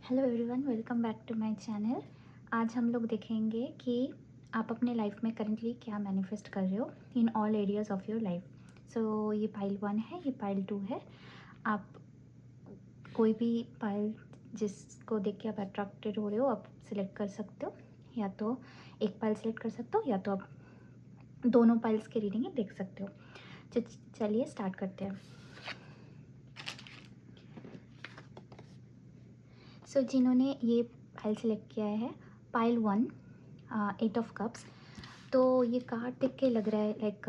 Hello everyone, welcome back to my channel. आज हम लोग देखेंगे कि आप अपने लाइफ में करंटली क्या मैनिफेस्ट कर रहे हो in all areas of your life. So ये पाइल 1 है, ये पाइल 2 है। आप कोई भी पाइल जिसको देख के आप अट्रैक्टेड हो रहे हो आप सिलेक्ट कर सकते हो, या तो एक पाइल सिलेक्ट कर सकते हो या तो आप दोनों पाइल्स की रीडिंग देख सकते हो। चलिए स्टार्ट करते हैं। सो जिन्होंने ये फाइल सेलेक्ट किया है, पाइल 1, 8 ऑफ कप्स, तो ये कार्ड देख के लग रहा है लाइक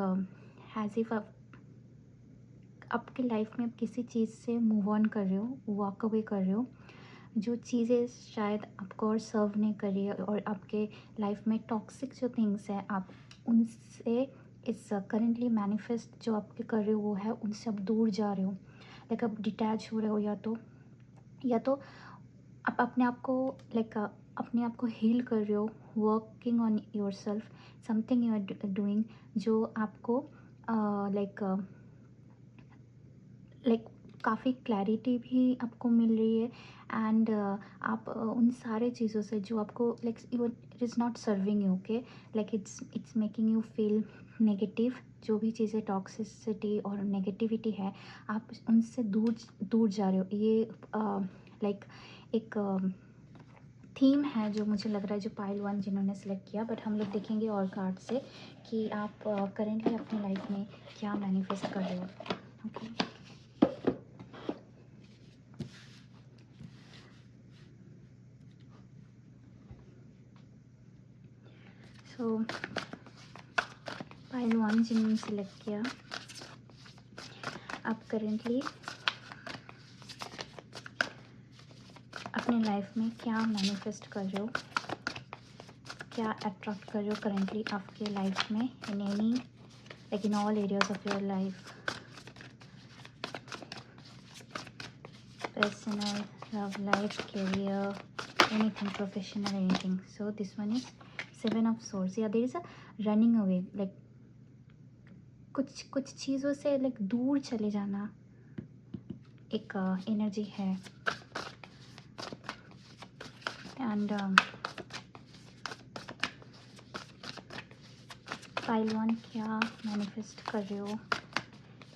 हैज़ इफ आप आपके लाइफ में आप किसी चीज़ से मूव ऑन कर रहे हो, वॉक अवे कर रहे हो। जो चीज़ें शायद आपको और सर्व नहीं कर रही है और आपके लाइफ में टॉक्सिक जो थिंग्स हैं आप उनसे इस करेंटली मैनिफेस्ट जो आपके कर रहे हो वो है, उनसे आप दूर जा रहे हो। लाइक आप डिटैच हो रहे हो, या तो आप अपने आप को लाइक अपने आप को हील कर रहे हो, working on yourself, something you are doing जो आपको लाइक काफ़ी क्लैरिटी भी आपको मिल रही है। एंड आप उन सारे चीज़ों से जो आपको like it is not serving you, okay, like it's making you feel negative. जो भी चीज़ें टॉक्सिसिटी और नेगेटिविटी है, आप उनसे दूर दूर जा रहे हो। ये लाइक एक थीम है जो मुझे लग रहा है, जो पाइल 1 जिन्होंने सेलेक्ट किया। बट हम लोग देखेंगे और कार्ड से कि आप करेंटली अपनी लाइफ में क्या मैनिफेस्ट कर रहे हो। ओके, सो पाइल 1 जिन्होंने सेलेक्ट किया, आप करेंटली अपने लाइफ में क्या मैनिफेस्ट कर रहे हो, क्या अट्रैक्ट कर रहे हो करेंटली आपके लाइफ में in any like in all areas of your life, personal, love life, career, anything, professional, anything. So this one is 7 of swords. Yeah, there is a running away, like कुछ चीज़ों से like दूर चले जाना एक energy है। And pile 1 क्या manifest कर रहे हो,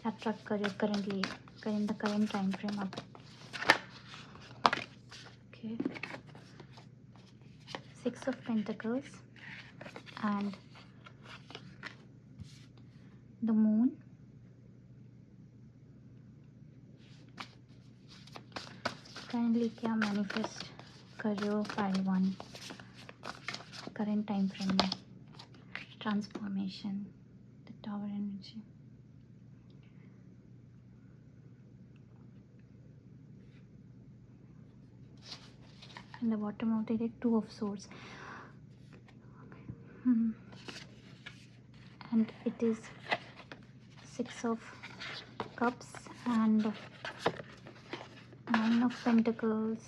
अट्रैक्ट कर रहे हो currently in the current time frame आप। Okay, 6 of Pentacles and the moon, kindly क्या मैनिफेस्ट कर रहे हो पाइल 1 करेंट टाइम फ्रेम में। Transformation, the tower energy, and the bottom of the deck 2 of swords. And it is 6 of cups and 9 of pentacles,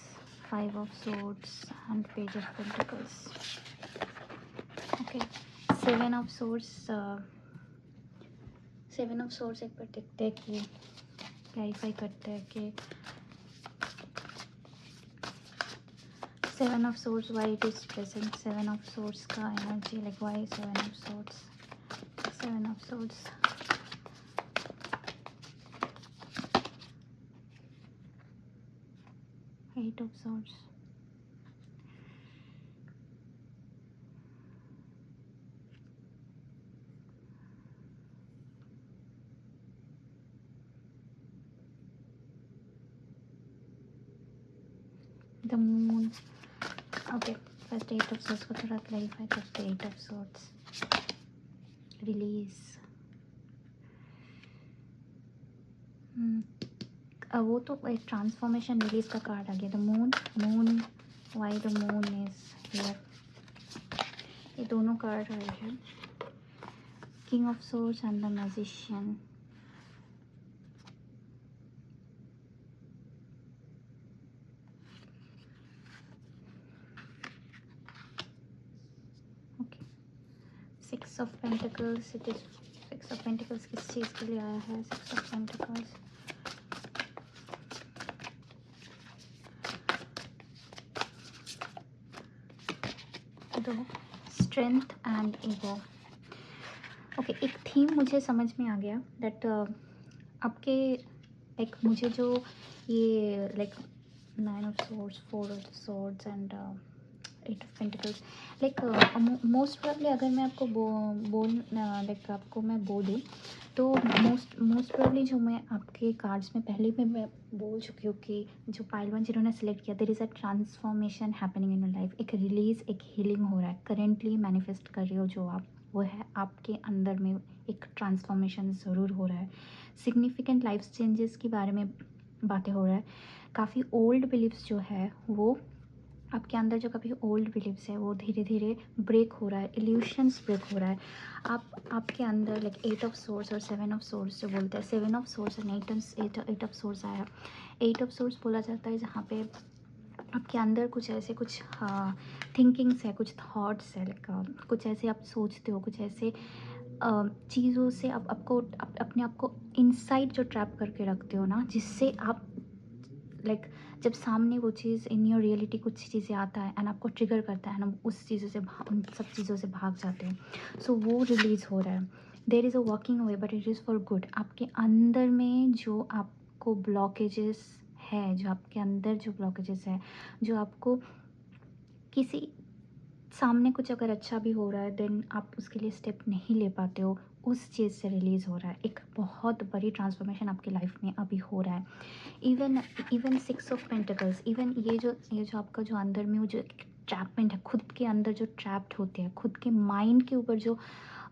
5 of swords and page of pentacles. Okay, 7 of swords, 7 of swords एक बार देखते हैं कि clarify करते हैं कि 7 of swords why it is present। 7 of swords का energy like why 7 of swords, 7 of swords, 8 of swords, the moon। Okay, first 8 of swords को थोड़ा क्लैरिफाई करते हैं। 8 ऑफ swords, रिलीज। वो तो एक ट्रांसफॉर्मेशन रिलीज का कार्ड आ गया। The moon why the moon is here, ये दोनों कार्ड आए हैं। King of swords and the magician. Okay, 6 of pentacles, it is 6 of pentacles किस चीज़ के लिए आया है। 6 ऑफ पेंटिकल्स, दो स्ट्रेंथ एंड ईगो। ओके, एक थीम मुझे समझ में आ गया दैट आपके लाइक मुझे जो ये like 9 of swords, 4 of swords and 8 of pentacles, like most probably अगर मैं आपको लाइक आपको मैं बोलूँ तो मोस्ट प्रोबेबली जो मैं आपके कार्ड्स में पहले भी मैं बोल चुकी हूँ कि जो पाइल वन जिन्होंने सेलेक्ट किया, there is a transformation happening in your life. एक रिलीज, एक हीलिंग हो रहा है, करेंटली मैनिफेस्ट कर रही हो जो आप, वो है आपके अंदर में एक ट्रांसफॉर्मेशन ज़रूर हो रहा है। सिग्निफिकेंट लाइफ चेंजेस के बारे में बातें हो रहा है। काफ़ी ओल्ड बिलीव्स जो है वो आपके अंदर, जो कभी ओल्ड बिलीव्स है वो धीरे धीरे ब्रेक हो रहा है, इल्यूशंस ब्रेक हो रहा है। आपके अंदर लाइक 8 ऑफ सोर्स और 7 ऑफ सोर्स जो बोलते हैं, 7 of source and 8 of source आया। 8 ऑफ सोर्स बोला जाता है जहाँ पे आपके अंदर कुछ ऐसे कुछ थिंकिंग्स है, कुछ थॉट्स है, लाइक कुछ ऐसे आप सोचते हो, कुछ ऐसे चीज़ों से अपने आप को इनसाइड जो ट्रैप करके रखते हो ना, जिससे आप लाइक जब सामने वो चीज़ इन योर रियलिटी कुछ चीज़ें आता है एंड आपको ट्रिगर करता है ना, उस चीज़ों से उन सब चीज़ों से भाग जाते हो। सो वो रिलीज़ हो रहा है। There is a walking away but it is for good. आपके अंदर में जो आपको ब्लॉकेजेस है, जो आपके अंदर जो ब्लॉकेजेस है, जो आपको किसी सामने कुछ अगर अच्छा भी हो रहा है देन आप उसके लिए स्टेप नहीं ले पाते हो, उस चीज़ से रिलीज़ हो रहा है। एक बहुत बड़ी ट्रांसफॉर्मेशन आपकी लाइफ में अभी हो रहा है। Even even 6 of pentacles, even ये जो आपका जो अंदर में वो जो ट्रैपमेंट है, खुद के अंदर जो ट्रैप्ड होते हैं, खुद के माइंड के ऊपर जो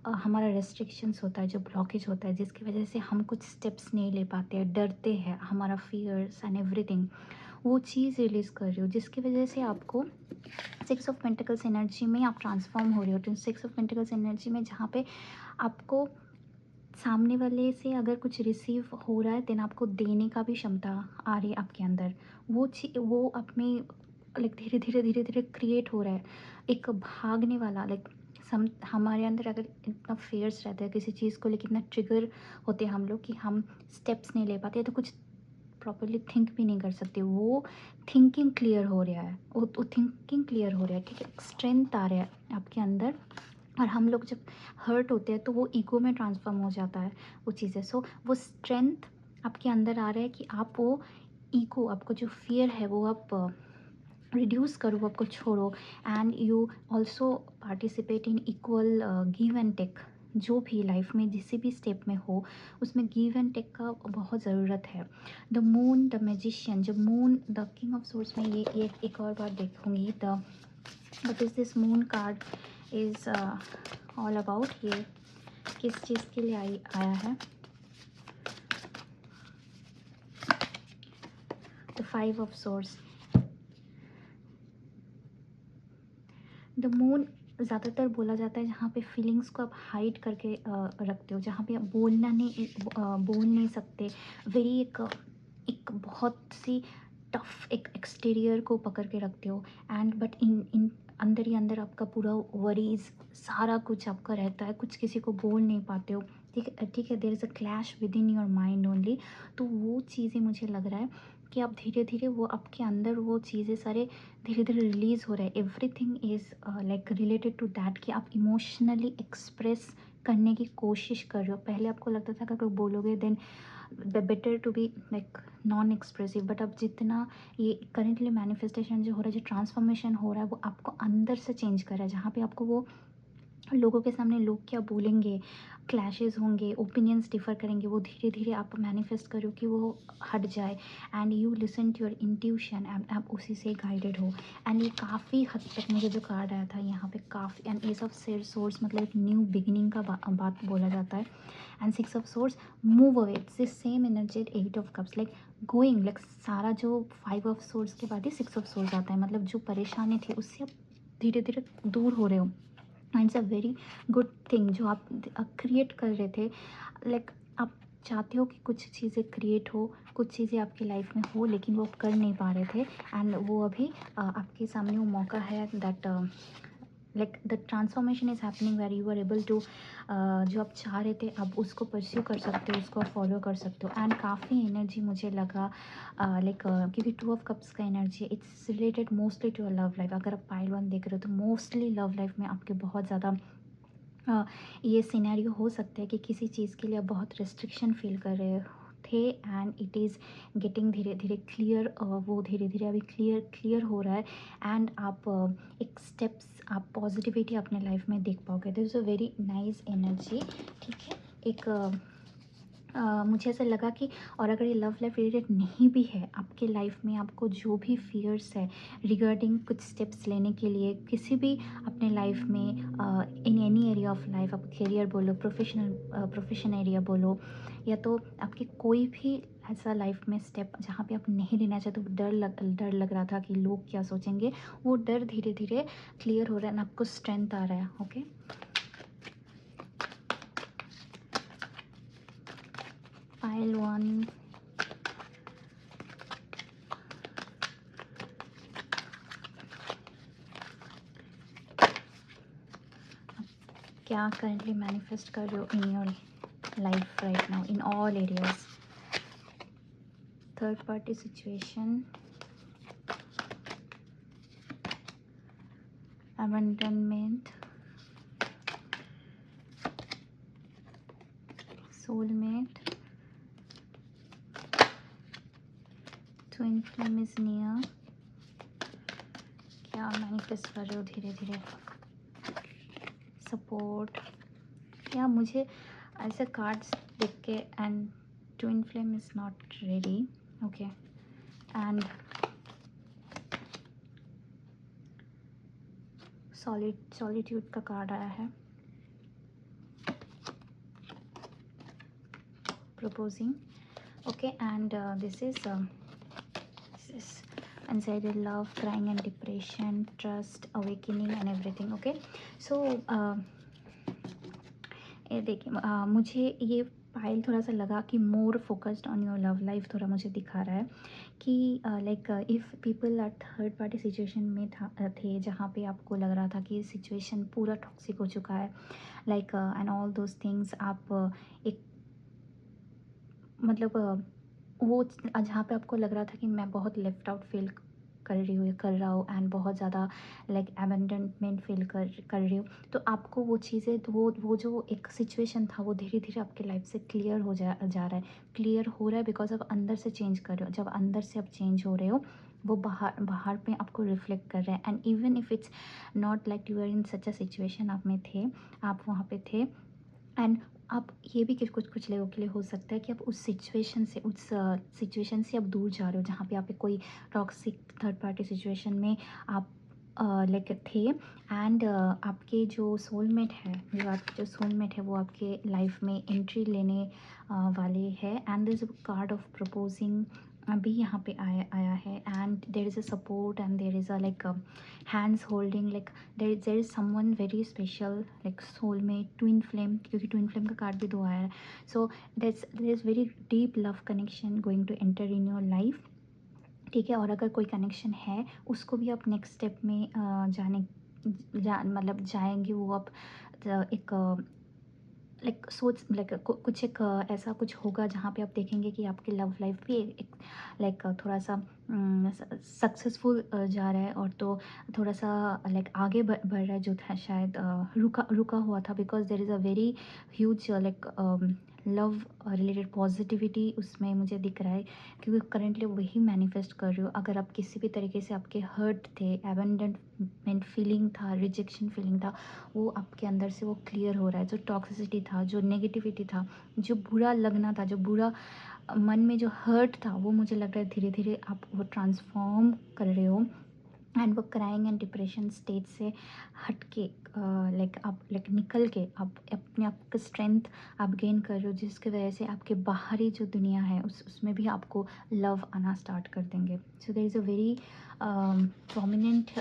हमारा रेस्ट्रिक्शंस होता है, जो ब्लॉकेज होता है, जिसकी वजह से हम कुछ स्टेप्स नहीं ले पाते हैं, डरते हैं, हमारा फियर्स एंड एवरीथिंग, वो चीज़ रिलीज़ कर रही हो, जिसकी वजह से आपको 6 ऑफ पेंटिकल्स एनर्जी में आप ट्रांसफॉर्म हो रहे हो। तो 6 ऑफ पेंटिकल्स एनर्जी में जहाँ पे आपको सामने वाले से अगर कुछ रिसीव हो रहा है देन आपको देने का भी क्षमता आ रही है आपके अंदर। वो अपने लाइक धीरे धीरे क्रिएट हो रहा है, एक भागने वाला लाइक हमारे अंदर अगर इतना फेयर्स रहता है किसी चीज़ को लेकर, इतना ट्रिगर होते हैं हम लोग कि हम स्टेप्स नहीं ले पाते, तो कुछ प्रॉपरली थिंक भी नहीं कर सकते। वो थिंकिंग क्लियर हो रहा है, वो थिंकिंग क्लियर हो रहा है, ठीक है, स्ट्रेंथ आ रहा है आपके अंदर। और हम लोग जब हर्ट होते हैं तो वो ईगो में ट्रांसफॉर्म हो जाता है वो चीज़ें। सो वो स्ट्रेंथ आपके अंदर आ रहा है कि आप वो ईगो, आपको जो फियर है वो आप रिड्यूस करो, आपको छोड़ो, and you also participate in equal give and take. जो भी लाइफ में जिस भी स्टेप में हो उसमें गिव एंड टेक का बहुत ज़रूरत है। द मून, द मैजिशियन, जब moon the king of source में ये एक और बार देखूंगी, the what is this moon card is all about, ये किस चीज़ के लिए आया है। The 5 of source, the moon ज़्यादातर बोला जाता है जहाँ पे फीलिंग्स को आप हाइड करके रखते हो, जहाँ पे आप बोल नहीं सकते, वेरी एक बहुत सी टफ एक एक्सटीरियर को पकड़ के रखते हो, एंड बट इन इन अंदर ही अंदर आपका पूरा वरीज सारा कुछ आपका रहता है, कुछ किसी को बोल नहीं पाते हो, ठीक है, there is a clash within your mind only. तो वो चीज़ें मुझे लग रहा है कि आप धीरे धीरे वो आपके अंदर वो चीज़ें सारे धीरे धीरे रिलीज़ हो रहा है। Everything is like related to that कि आप इमोशनली एक्सप्रेस करने की कोशिश कर रहे हो। पहले आपको लगता था कि अगर बोलोगे then better to be like non expressive, but अब जितना ये करेंटली मैनिफेस्टेशन जो हो रहा है, जो ट्रांसफॉर्मेशन हो रहा है, वो आपको अंदर से चेंज कर रहा है, जहाँ पे आपको वो लोगों के सामने लोग क्या बोलेंगे, क्लैशेस होंगे, ओपिनियंस डिफ़र करेंगे, वो धीरे धीरे आप मैनिफेस्ट करो कि वो हट जाए, and you listen to your intuition, and आप उसी से गाइडेड हो। एंड ये काफ़ी हद तक मुझे जो कार्ड आया था यहाँ पे काफ़ी, एंड एस ऑफ सोर्स मतलब एक न्यू बिगिनिंग का बात बोला जाता है, and 6 of source move away, it's the same energy 8 of cups, like going, like सारा जो 5 ऑफ सोर्स के बाद ही 6 ऑफ सोर्स आता है, मतलब जो परेशानी थी उससे आप धीरे धीरे दूर हो रहे हो, and it's a very good thing जो आप क्रिएट कर रहे थे। लाइक आप चाहते हो कि कुछ चीज़ें क्रिएट हो, कुछ चीज़ें आपकी लाइफ में हो, लेकिन वो आप कर नहीं पा रहे थे, एंड वो अभी आपके सामने वो मौका है that like the transformation is happening where you are able to जो आप चाह रहे थे आप उसको परस्यू कर सकते हो, उसको फॉलो कर सकते हो। एंड काफ़ी एनर्जी मुझे लगा लाइक क्योंकि 2 ऑफ कप्स का energy it's related mostly to a love life. अगर आप पाइल 1 देख रहे हो तो मोस्टली लव लाइफ में आपके बहुत ज़्यादा ये सिनेरियो हो सकता है कि किसी चीज़ के लिए आप बहुत रिस्ट्रिक्शन फील कर रहे थे एंड इट इज़ गेटिंग धीरे धीरे क्लियर, वो धीरे धीरे अभी क्लियर हो रहा है। एंड आप एक स्टेप्स आप पॉजिटिविटी अपने लाइफ में देख पाओगे। This is a very nice energy. ठीक है, एक मुझे ऐसा लगा कि और अगर ये लव लाइफ रिलेटेड नहीं भी है आपके लाइफ में, आपको जो भी फियर्स है रिगार्डिंग कुछ स्टेप्स लेने के लिए किसी भी अपने लाइफ में in any area of life, आप करियर बोलो, प्रोफेशन एरिया बोलो, या तो आपके कोई भी ऐसा लाइफ में स्टेप जहाँ पे आप नहीं लेना चाहते, तो डर लग रहा था कि लोग क्या सोचेंगे, वो डर धीरे धीरे क्लियर हो रहा है एंड आपको स्ट्रेंथ आ रहा है। ओके, पाइल 1, क्या करंटली मैनिफेस्ट कर रहे हो इन your life right now in all areas. Third party situation, abandonment, soulmate, twin flame is near। क्या मैनिफेस्ट कर रहे हो धीरे धीरे, सपोर्ट, या मुझे ऐसे कार्ड्स देख के and twin flame is not ready. Okay, and solitude का कार्ड आया है, proposing। okay, and this is unsaid love, crying and depression, trust, awakening and everything। okay, so ये देखिए मुझे ये पाइल थोड़ा सा लगा कि more focused on your love life थोड़ा मुझे दिखा रहा है कि like if people are third party situation में थे जहाँ पे आपको लग रहा था कि सिचुएशन पूरा टॉक्सिक हो चुका है, like and all those things, आप एक मतलब वो जहाँ पे आपको लग रहा था कि मैं बहुत लेफ्ट आउट फील कर रहा हूँ एंड बहुत ज़्यादा लाइक अबेंडनमेंट फील कर रही हूँ, तो आपको वो चीज़ें, तो वो जो एक सिचुएशन था वो धीरे धीरे आपके लाइफ से क्लियर हो जा रहा है, क्लियर हो रहा है बिकॉज आप अंदर से चेंज कर रहे हो। जब अंदर से आप चेंज हो रहे हो वो बाहर पे आपको रिफ्लेक्ट कर रहे हैं। And even if it's not like you are in such a situation, आप में थे, आप वहाँ पे थे, एंड आप ये भी कि कुछ लोगों के लिए हो सकता है कि आप उस सिचुएशन से आप दूर जा रहे हो जहाँ पे आप कोई टॉक्सिक थर्ड पार्टी सिचुएशन में आप लाइक थे। एंड आपके जो सोलमेट है, जो सोलमेट है वो आपके लाइफ में एंट्री लेने वाले हैं। And this card of proposing अभी यहाँ पे आया है, and there is a support and there is a like hands holding, like there is someone very special, like soulmate, twin flame, क्योंकि ट्विन फ्लेम का कार्ड भी 2 आया है। So there is very deep love connection going to enter in your life. ठीक है, और अगर कोई कनेक्शन है उसको भी आप नेक्स्ट स्टेप में मतलब जाएंगे, वो आप एक लाइक सोच लाइक कुछ एक ऐसा कुछ होगा जहाँ पे आप देखेंगे कि आपकी लव लाइफ भी एक लाइक थोड़ा सा सक्सेसफुल जा रहा है, और तो थोड़ा सा लाइक आगे बढ़ रहा है, जो था शायद रुका हुआ था, because there is a very huge like love related positivity उसमें मुझे दिख रहा है, क्योंकि करेंटली वही मैनिफेस्ट कर रही हूँ। अगर आप किसी भी तरीके से आपके हर्ट थे, एबेंडनमेंट फीलिंग था, रिजेक्शन फीलिंग था, वो आपके अंदर से वो क्लियर हो रहा है। जो टॉक्सिसिटी था, जो नेगेटिविटी था, जो बुरा लगना था, जो बुरा मन में जो हर्ट था, वो मुझे लग रहा है धीरे धीरे आप वो ट्रांसफॉर्म कर रहे हो। एंड वो क्राइंग एंड डिप्रेशन स्टेज से हट के लाइक आप लाइक निकल के आप अपने आप का स्ट्रेंथ आप गेन कर रहे हो, जिसकी वजह से आपके बाहरी जो दुनिया है उसमें भी आपको लव आना स्टार्ट कर देंगे। So there is a very prominent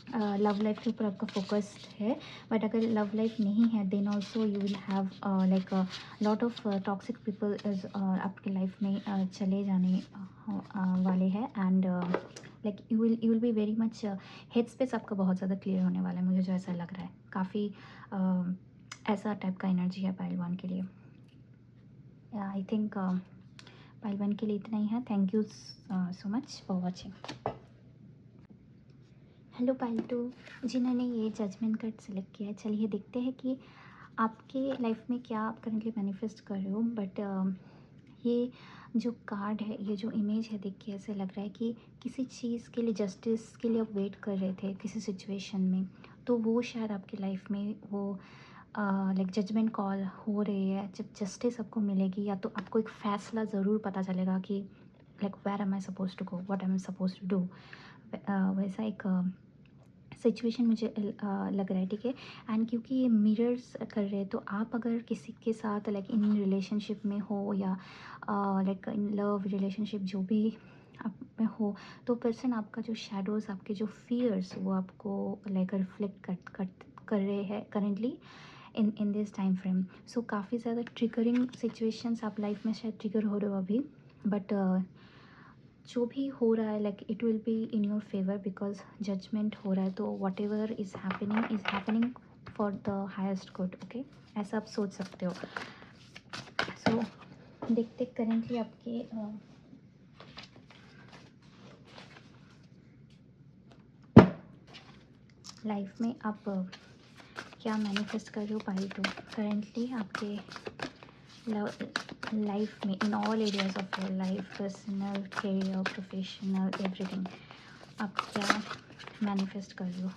love life के ऊपर आपका फोकस है, बट अगर लव लाइफ नहीं है then also you will have like lot of toxic people is आपके लाइफ में चले जाने वाले हैं, and like you will be very much head space आपका बहुत ज़्यादा क्लियर होने वाला है, मुझे जो ऐसा लग रहा है। काफ़ी ऐसा टाइप का एनर्जी है पाइल वन के लिए। आई थिंक पाइल वन के लिए इतना ही है। Thank you so much for watching. Hello pile two, जिन्होंने ये जजमेंट कार्ड सेलेक्ट किया है, चलिए देखते हैं कि आपके लाइफ में क्या आप करेंटली मैनिफेस्ट कर रहे हो। बट ये जो कार्ड है, ये जो इमेज है, देख के ऐसे लग रहा है कि किसी चीज़ के लिए, जस्टिस के लिए आप वेट कर रहे थे किसी सिचुएशन में, तो वो शायद आपकी लाइफ में वो लाइक जजमेंट कॉल हो रही है। जब जस्टिस आपको मिलेगी या तो आपको एक फ़ैसला ज़रूर पता चलेगा कि like where am I suppose to go, what am I suppose to do. वैसा एक सिचुएशन मुझे लग रहा है, ठीक है। एंड क्योंकि ये मिरर्स कर रहे हैं, तो आप अगर किसी के साथ लाइक इन रिलेशनशिप में हो या लाइक इन लव रिलेशनशिप जो भी आप में हो, तो पर्सन आपका जो शेडोज़, आपके जो फियर्स, वो आपको लाइक रिफ्लेक्ट कर रहे हैं currently in this time frame. So काफ़ी ज़्यादा ट्रिगरिंग सिचुएशंस आप लाइफ में शायद ट्रिगर हो रहे हो अभी, बट जो भी हो रहा है like it will be in your favour, because judgement हो रहा है, तो whatever is happening for the highest good. Okay, ऐसा आप सोच सकते हो। सो देखते करेंटली आपके लाइफ में आप क्या मैनिफेस्ट कर रहे हो पाइल टू। करेंटली आपके लाइफ में इन all areas of your life, personal, career, professional, everything, आप क्या मैनिफेस्ट कर रहे हो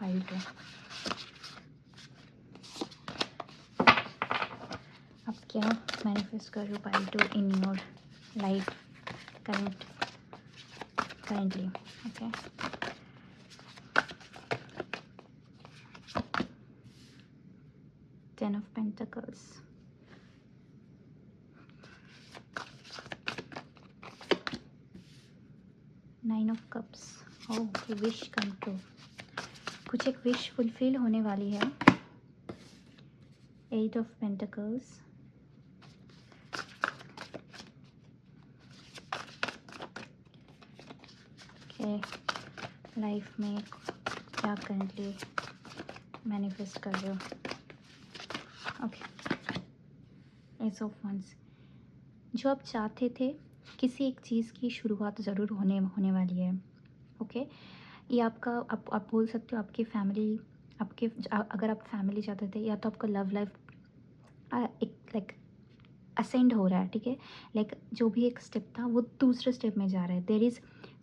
पाइल टू। आप क्या मैनिफेस्ट कर रहे हो pile two in your life currently. Okay, ten of pentacles, nine of cups. Oh, wish come true, कुछ एक विश फुलफिल होने वाली है। Eight of pentacles, okay, life में क्या करेंटली मैनिफेस्ट कर रहे हो। ओके, एस ऑफ वंस, जो आप चाहते थे किसी एक चीज़ की शुरुआत ज़रूर होने वाली है। ओके, ये आपका आप बोल सकते हो आपकी फैमिली, आपके अगर आप फैमिली चाहते थे, या तो आपका लव लाइफ एक लाइक असेंड हो रहा है, ठीक है। लाइक जो भी एक स्टेप था वो दूसरे स्टेप में जा रहा है। There is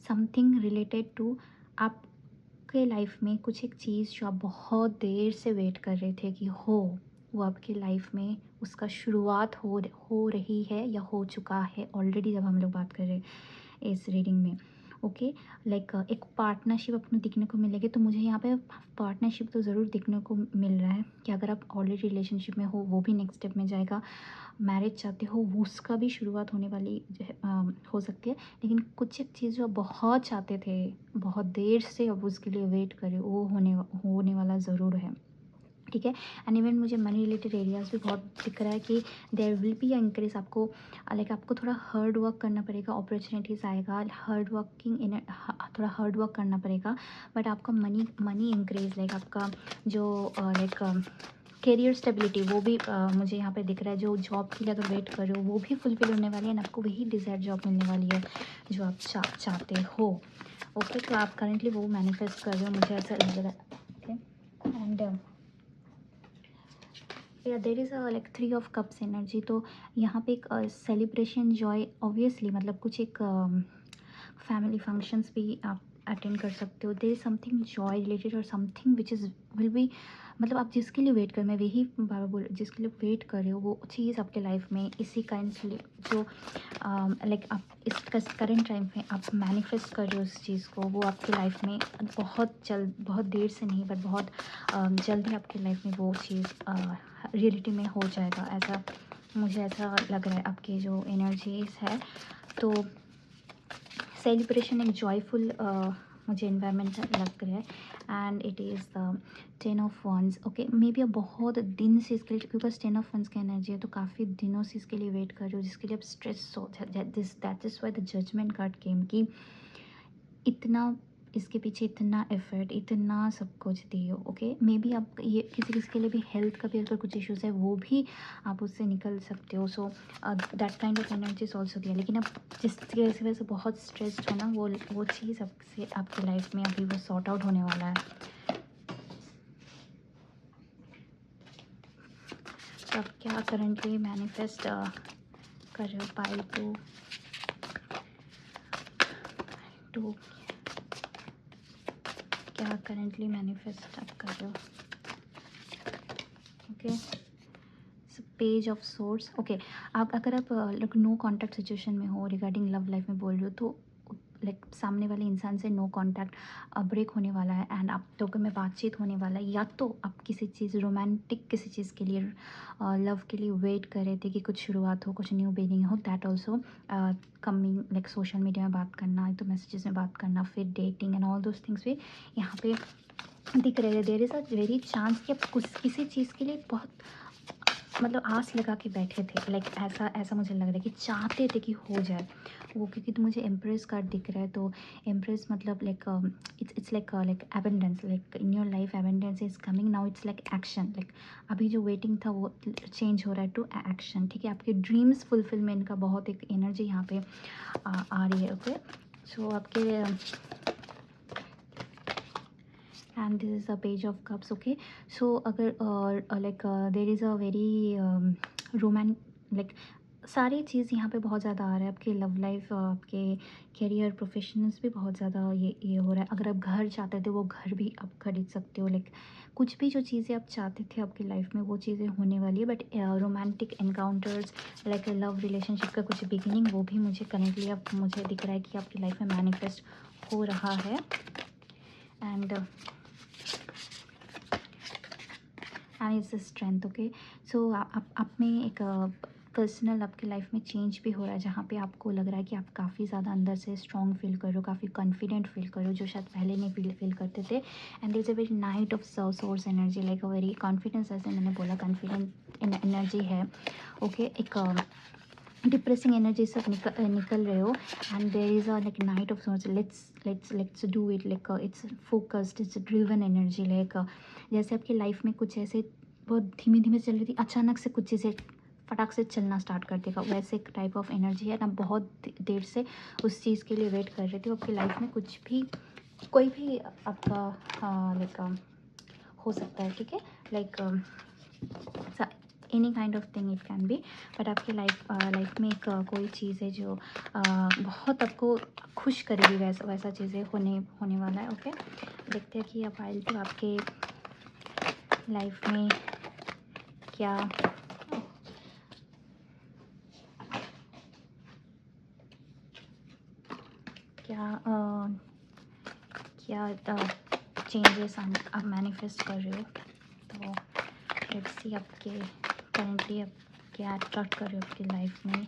something related to आपके लाइफ में कुछ एक चीज़ जो आप बहुत देर से वेट कर रहे थे कि हो, वो आपकी लाइफ में उसका शुरुआत हो रही है या हो चुका है ऑलरेडी, जब हम लोग बात कर रहे हैं इस रीडिंग में। ओके, लाइक एक पार्टनरशिप अपने दिखने को मिलेगी, तो मुझे यहाँ पे पार्टनरशिप तो ज़रूर दिखने को मिल रहा है कि अगर आप ऑलरेडी रिलेशनशिप में हो, वो भी नेक्स्ट स्टेप में जाएगा। मैरिज चाहते हो, वो उसका भी शुरुआत होने वाली हो सकती है। लेकिन कुछ एक चीज़ जो आप बहुत चाहते थे, बहुत देर से अब उसके लिए वेट करें, वो होने वाला ज़रूर है, ठीक है। एंड इवन मुझे मनी रिलेटेड एरियाज़ भी बहुत दिख रहा है कि देयर विल बी इंक्रीज। आपको लाइक आपको थोड़ा हार्ड वर्क करना पड़ेगा, अपॉर्चुनिटीज़ आएगा, थोड़ा हार्ड वर्क करना पड़ेगा, बट आपका मनी इंक्रीज, लाइक आपका जो लाइक करियर स्टेबिलिटी, वो भी मुझे यहाँ पे दिख रहा है। जो जॉब के लिए अगर वेट कर रहे हो, वो भी फुलफिल होने वाली है, एंड आपको वही डिज़ायर जॉब मिलने वाली है जो आप चाहते हो। ओके, तो आप करेंटली वो मैनिफेस्ट कर रहे हो, मुझे ऐसा लग रहा है। ओके, एंड या there is like three of cups energy. तो यहाँ पे एक सेलिब्रेशन, जॉय, ऑब्वियसली मतलब कुछ एक फैमिली फंक्शंस भी आप अटेंड कर सकते हो। There is something joy related और something which is will be, मतलब आप जिसके लिए वेट कर, मैं वही बाबा बोल, जिसके लिए वेट कर रहे हो वो चीज़ आपके लाइफ में इसी काइंड से जो लाइक आप इस करंट टाइम में आप मैनिफेस्ट कर रहे हो उस चीज़ को, वो आपके लाइफ में बहुत जल्द, बहुत देर से नहीं, बट बहुत जल्दी आपकी लाइफ में वो चीज़ रियलिटी में हो जाएगा। ऐसा मुझे ऐसा लग रहा है आपकी जो एनर्जीज है। तो सेलिब्रेशन एक जॉयफुल मुझे इन्वायरमेंट लग रहा है। And it is the 10 of wands. Okay, maybe अब बहुत दिन से इसके लिए, क्योंकि 10 ऑफ वंस की एनर्जी है तो काफ़ी दिनों से इसके लिए वेट कर रही हो, जिसके लिए अब स्ट्रेस हो। That is why the judgement card came कि इतना इसके पीछे इतना एफर्ट, इतना सब कुछ दिए हो। ओके, मे बी आप ये किसी किसी के लिए भी हेल्थ का भी अगर कुछ इश्यूज़ है वो भी आप उससे निकल सकते हो। So that kind of energy is also दिया। लेकिन अब जिसकी वजह से बहुत स्ट्रेस्ड हो ना, वो चीज़ आपसे आपकी लाइफ में अभी वो सॉर्ट आउट होने वाला है। तो आप क्या करंटली मैनिफेस्ट कर रहे हो? पाइल टू क्या करंटली मैनिफेस्ट आप कर रहे हो? Okay, page of source. Okay, आप अगर आप लाइक नो कॉन्टैक्ट सिचुएशन में हो, रिगार्डिंग लव लाइफ में बोल रहे हो, तो लाइक सामने वाले इंसान से नो कॉन्टैक्ट ब्रेक होने वाला है एंड आप लोगों में बातचीत होने वाला है। या तो आप किसी चीज़ रोमांटिक किसी चीज़ के लिए लव के लिए वेट कर रहे थे कि कुछ शुरुआत हो, कुछ न्यू बिगिनिंग हो। That also coming, like social media में बात करना, तो मैसेजेस में बात करना, फिर dating and all those things भी यहाँ पे दिख रहे हैं। There is a very chance कि आप कुछ किसी चीज़ के लिए बहुत मतलब आस लगा के बैठे थे। लाइक ऐसा ऐसा मुझे लग रहा है कि चाहते थे कि हो जाए वो, क्योंकि तो मुझे एम्प्रेस कार्ड दिख रहा है। तो एम्प्रेस मतलब like it's like abundance, like in your life abundance is coming now. It's like action, like अभी जो वेटिंग था वो चेंज हो रहा है टू एक्शन। ठीक है, आपके ड्रीम्स फुलफिलमेंट का बहुत एक एनर्जी यहाँ पे आ रही है। ओके, सो आपके and this is a page of cups. Okay, so अगर like there is a very romantic like सारी चीज़ यहाँ पे बहुत ज़्यादा आ रहा है। आपकी लव लाइफ, आपके करियर, प्रोफेशनल्स भी बहुत ज़्यादा ये हो रहा है। अगर आप घर चाहते थे वो घर भी आप खरीद सकते हो। लाइक कुछ भी जो चीज़ें आप चाहते थे आपकी लाइफ में वो चीज़ें होने वाली है। But romantic encounters, like love relationship का कुछ बिगिनिंग, वो भी मुझे करेंटली अब मुझे दिख रहा है कि आपकी लाइफ में मैनिफेस्ट हो रहा है। And its strength. ओके, सो आप में एक पर्सनल आपकी लाइफ में चेंज भी हो रहा है, जहाँ पे आपको लग रहा है कि आप काफ़ी ज़्यादा अंदर से स्ट्रॉन्ग फील कर रहे हो, काफ़ी कॉन्फिडेंट फील कर रहे हो, जो शायद पहले नहीं फील करते थे। And this a very knight of swords energy, like a very confidence, जैसे मैंने बोला कॉन्फिडेंट एनर्जी है। ओके, एक डिप्रेसिंग एनर्जी से निकल रहे हो। And there is a like knight of swords, let's do it, like it's focused, it's driven energy. Like जैसे आपकी लाइफ में कुछ ऐसे बहुत धीमे धीमे चल रही थी, अचानक से कुछ चीज़ें फटाक से चलना स्टार्ट कर देगा, वैसे एक टाइप ऑफ एनर्जी है ना। बहुत देर से उस चीज़ के लिए वेट कर रही थी। आपकी लाइफ में कुछ भी कोई भी आपका लाइक हो सकता है। ठीक है, like any kind of thing it can be. But आपकी लाइफ में एक कोई चीज़ है जो बहुत आपको खुश करेगी, वैसा चीज़ें होने वाला है। ओके, देखते हैं कि अब आइल तो आपके लाइफ में क्या चेंजेस आप मैनिफेस्ट कर रहे हो। तो लेट्स सी आपके करेंटली आप क्या अट्रैक्ट कर रहे हो आपकी लाइफ में।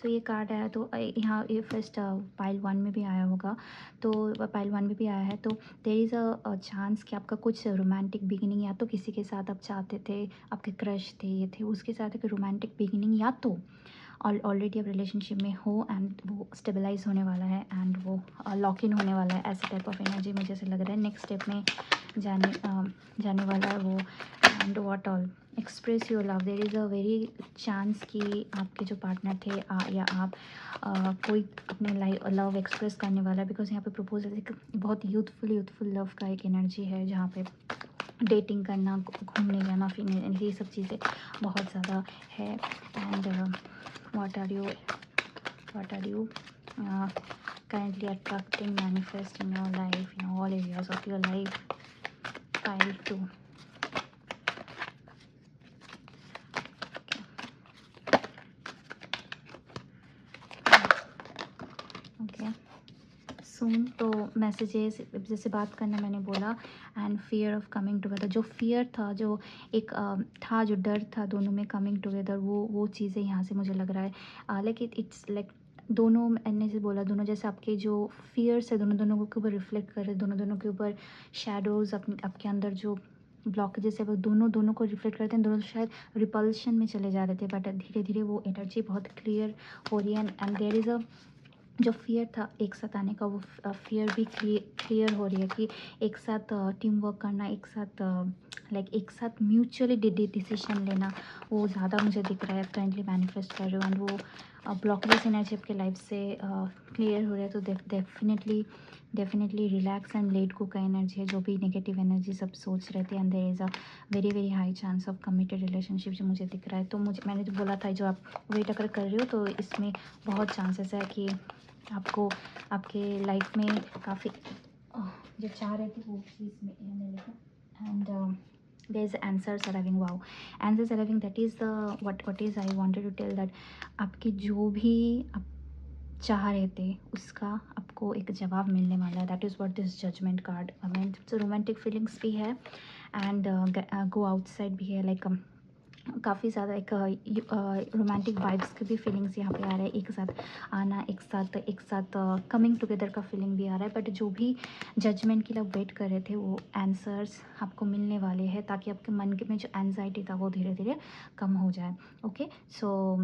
तो ये कार्ड आया, तो यहाँ ये फर्स्ट पाइल 1 में भी आया होगा, तो पाइल 1 में भी आया है। तो देयर इज़ अ चांस कि आपका कुछ रोमांटिक बिगिनिंग, या तो किसी के साथ आप चाहते थे, आपके क्रश थे, ये थे, उसके साथ एक रोमांटिक बिगिनिंग, या तो ऑलरेडी आप रिलेशनशिप में हो एंड वो स्टेबलाइज होने वाला है एंड वो लॉक इन होने वाला है। ऐसे टाइप ऑफ एनर्जी मुझे ऐसे लग रहा है। नेक्स्ट स्टेप में जाने वाला है वो। And what all express your love, there is a very chance कि आपके जो पार्टनर थे या आप कोई अपने लव एक्सप्रेस करने वाला है। बिकॉज यहाँ पे प्रपोजल एक बहुत यूथफुल लव का एक एनर्जी है, जहाँ पे डेटिंग करना, घूमने जाना, फिरने, ये सब चीज़ें बहुत ज़्यादा है। And what are you currently attracting, manifest in your life, in all areas of your life? Pile 2. Okay, सून। तो मैसेजेस, जैसे बात करना मैंने बोला, and fear of coming together, जो फियर था, जो एक था, जो डर था दोनों में कमिंग टुगेदर, वो चीज़ें यहाँ से मुझे लग रहा है लाइक इट्स लाइक दोनों मैंने से बोला, दोनों जैसे आपके जो फियर्स है दोनों दोनों के ऊपर रिफ्लेक्ट कर रहे हैं, दोनों दोनों के ऊपर शेडोज़ आपके अंदर जो ब्लॉकेजेस है वो दोनों दोनों को रिफ्लेक्ट करते हैं। दोनों शायद रिपल्शन में चले जा रहे थे, बट धीरे धीरे वो एनर्जी बहुत क्लियर हो रही है। एंड देयर इज़ अ जो फ़ियर था एक साथ आने का, वो फ़ियर भी क्लियर हो रही है कि एक साथ टीम वर्क करना, एक साथ लाइक एक साथ म्यूचुअली डिसीजन लेना, वो ज़्यादा मुझे दिख रहा है। करंटली मैनिफेस्ट कर रहे हो एंड वो ब्लॉकेज एनर्जी आपके लाइफ से क्लियर हो रहा है। तो definitely relax and let go का एनर्जी है, जो भी नेगेटिव एनर्जी सब सोच रहे थे। And there is a very very high chance of committed relationship जो मुझे दिख रहा है। तो मैंने जो बोला था, जो आप वेट अगर कर रहे हो तो इसमें बहुत चांसेस है कि आपको आपके लाइफ में काफ़ी जो चाह रहे थे वो चीज़ में मिलेगा। And there is answers arriving. Wow, answers arriving, that is the what is I wanted to tell, that आपकी जो भी आप चाह रहे थे उसका आपको एक जवाब मिलने वाला है। That is what this judgement card mean. So romantic feelings भी है एंड गो आउटसाइड भी है, लाइक काफ़ी ज़्यादा एक रोमांटिक वाइब्स की भी फीलिंग्स यहाँ पे आ रहा है। एक साथ आना, एक साथ कमिंग टुगेदर का फीलिंग भी आ रहा है। बट जो भी जजमेंट के लिए आप वेट कर रहे थे वो आंसर्स आपको मिलने वाले हैं, ताकि आपके मन के में जो एनजाइटी था वो धीरे धीरे कम हो जाए। Okay, so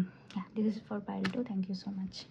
this is for pile 2। Thank you so much.